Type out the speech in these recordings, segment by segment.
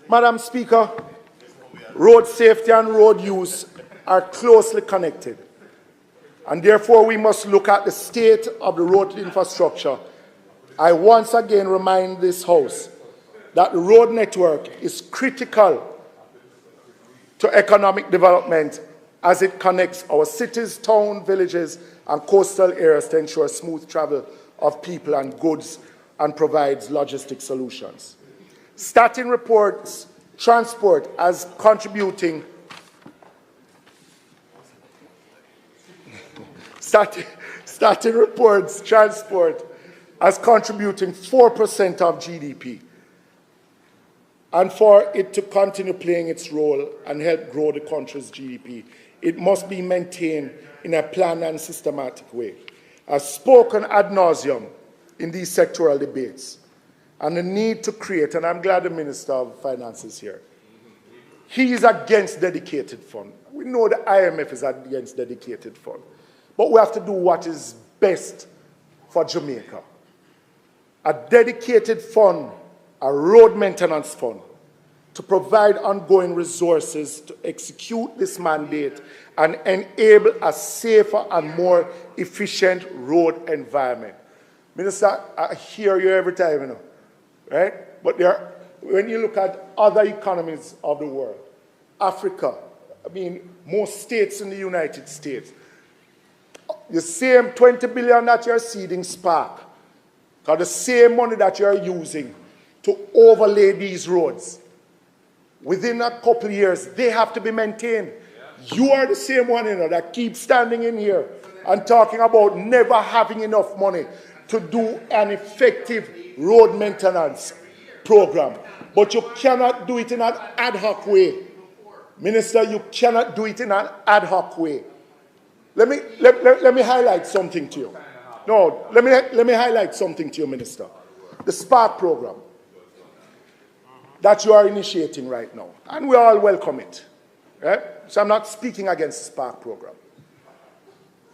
Madam Speaker, road safety and road use are closely connected, and therefore we must look at the state of the road infrastructure. I once again remind this House that the road network is critical to economic development as it connects our cities, towns, villages, and coastal areas to ensure smooth travel of people and goods and provides logistic solutions. Starting reports transport as contributing starting reports transport as contributing 4% of GDP. And for it to continue playing its role and help grow the country's GDP, it must be maintained in a planned and systematic way. I've spoken ad nauseum in these sectoral debates, and the need to create, and I'm glad the Minister of Finance is here. He is against dedicated fund. We know the IMF is against dedicated fund, but we have to do what is best for Jamaica. A dedicated fund, a road maintenance fund, to provide ongoing resources to execute this mandate and enable a safer and more efficient road environment. Minister, I hear you every time, you know, right? But when you look at other economies of the world, Africa, I mean, most states in the United States, the same 20 billion that you're seeding Spark, or the same money that you're using to overlay these roads, within a couple of years, they have to be maintained. Yeah. You are the same one, you know, that keeps standing in here and talking about never having enough money to do an effective road maintenance program. But you cannot do it in an ad hoc way. Minister, you cannot do it in an ad hoc way. Let me highlight something to you. No, let me highlight something to you, Minister. The Spark program that you are initiating right now, and we all welcome it. Right? So I'm not speaking against the Spark program.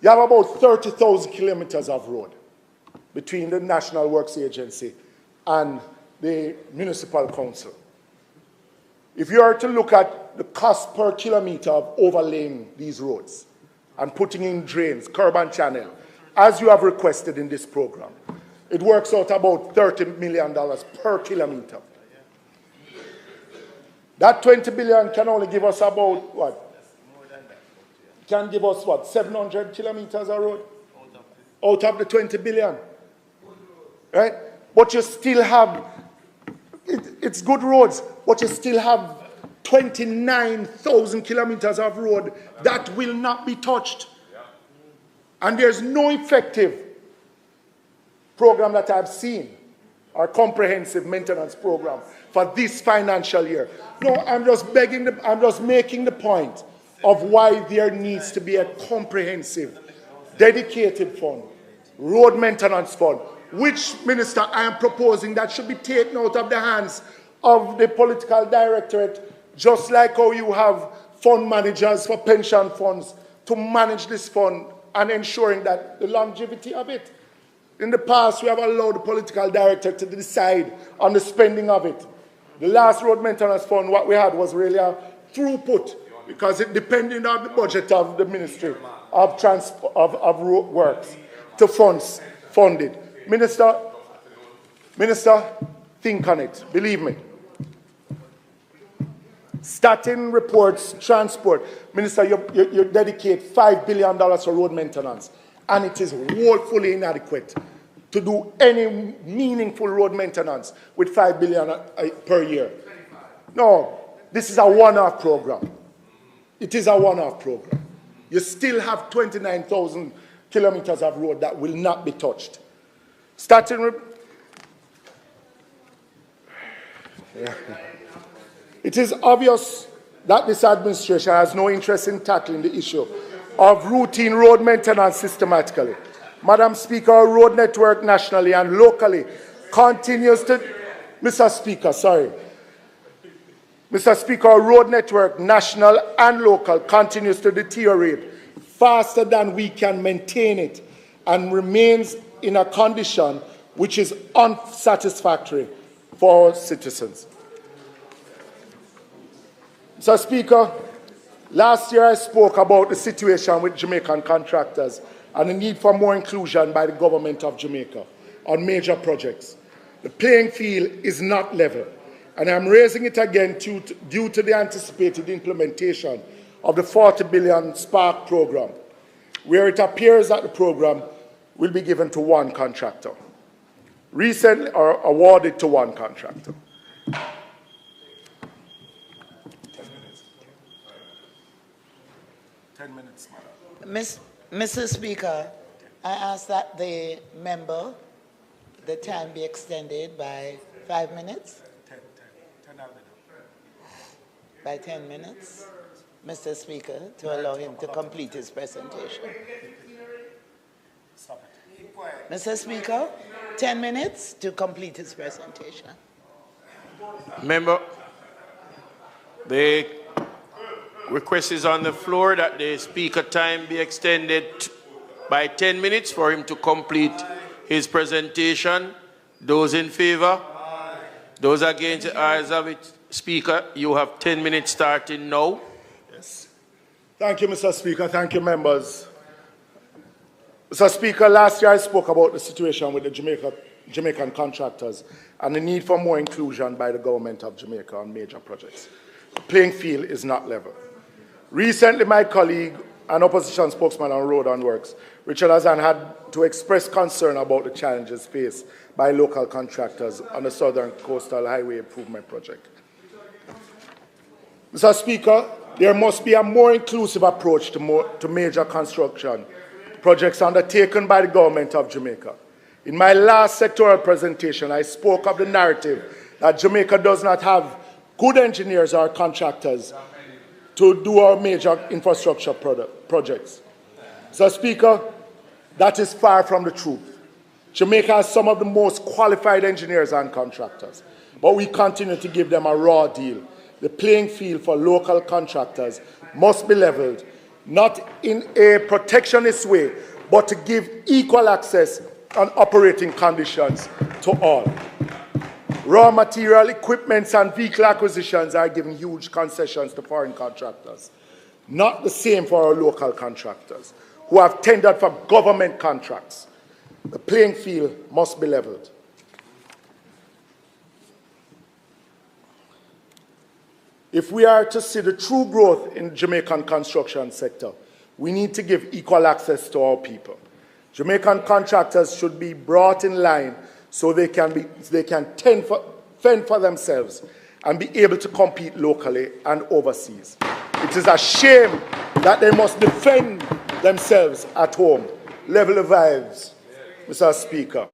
You have about 30,000 kilometers of road between the National Works Agency and the Municipal Council. If you are to look at the cost per kilometer of overlaying these roads and putting in drains, curb and channel, as you have requested in this program, it works out about $30 million per kilometer. That 20 billion can only give us about, what? Can give us, what, 700 kilometers of road? Out of the 20 billion. Right? But you still have, it's good roads, but you still have 29,000 kilometers of road that will not be touched. And there's no effective program that I've seen, or comprehensive maintenance program for this financial year. No, I'm just making the point of why there needs to be a comprehensive, dedicated fund, road maintenance fund, which, Minister, I am proposing that should be taken out of the hands of the political directorate, just like how you have fund managers for pension funds to manage this fund and ensuring that the longevity of it. In the past, we have allowed the political director to decide on the spending of it. The last road maintenance fund, what we had was really a throughput, because it depended on the budget of the Ministry of Road Works to fund it. Minister, think on it, believe me. Starting reports transport. Minister, you dedicate $5 billion for road maintenance, and it is woefully inadequate to do any meaningful road maintenance with $5 billion per year. No, this is a one-off program. It is a one-off program. You still have 29,000 kilometers of road that will not be touched. It is obvious that this administration has no interest in tackling the issue of routine road maintenance systematically. Madam Speaker, our road network nationally and locally continues to... Mr. Speaker, our road network, national and local, continues to deteriorate faster than we can maintain it and remains in a condition which is unsatisfactory for our citizens. Mr. Speaker, last year I spoke about the situation with Jamaican contractors and the need for more inclusion by the government of Jamaica on major projects. The playing field is not level, and I'm raising it again due to the anticipated implementation of the 40 billion Spark program, where it appears that the program will be given to one contractor, recently or awarded to one contractor. 10 minutes, madam. Mr. Speaker, I ask that the time be extended by 5 minutes. 10 minutes. By 10 minutes, Mr. Speaker, to allow him to complete his presentation. Mr. Speaker, 10 minutes to complete his presentation. Member, the request is on the floor that the speaker time be extended by 10 minutes for him to complete his presentation. Those in favor? Those against, the ayes have it. Speaker, you have 10 minutes starting now. Yes. Thank you, Mr. Speaker. Thank you, members. Mr. Speaker, last year I spoke about the situation with the Jamaican contractors and the need for more inclusion by the government of Jamaica on major projects. The playing field is not level. Recently, my colleague and opposition spokesman on Road and Works, Richard Azan, had to express concern about the challenges faced by local contractors on the Southern Coastal Highway Improvement Project. Mr. Speaker, there must be a more inclusive approach to major construction projects undertaken by the government of Jamaica. In my last sectoral presentation, I spoke of the narrative that Jamaica does not have good engineers or contractors to do our major infrastructure projects. Mr. Speaker, that is far from the truth. Jamaica has some of the most qualified engineers and contractors, but we continue to give them a raw deal. The playing field for local contractors must be leveled, not in a protectionist way, but to give equal access and operating conditions to all. Raw material, equipments, and vehicle acquisitions are given huge concessions to foreign contractors. Not the same for our local contractors, who have tendered for government contracts. The playing field must be leveled. If we are to see the true growth in the Jamaican construction sector, we need to give equal access to our people. Jamaican contractors should be brought in line so they can fend for themselves and be able to compete locally and overseas. It is a shame that they must defend themselves at home. Level the vibes, Mr. Speaker.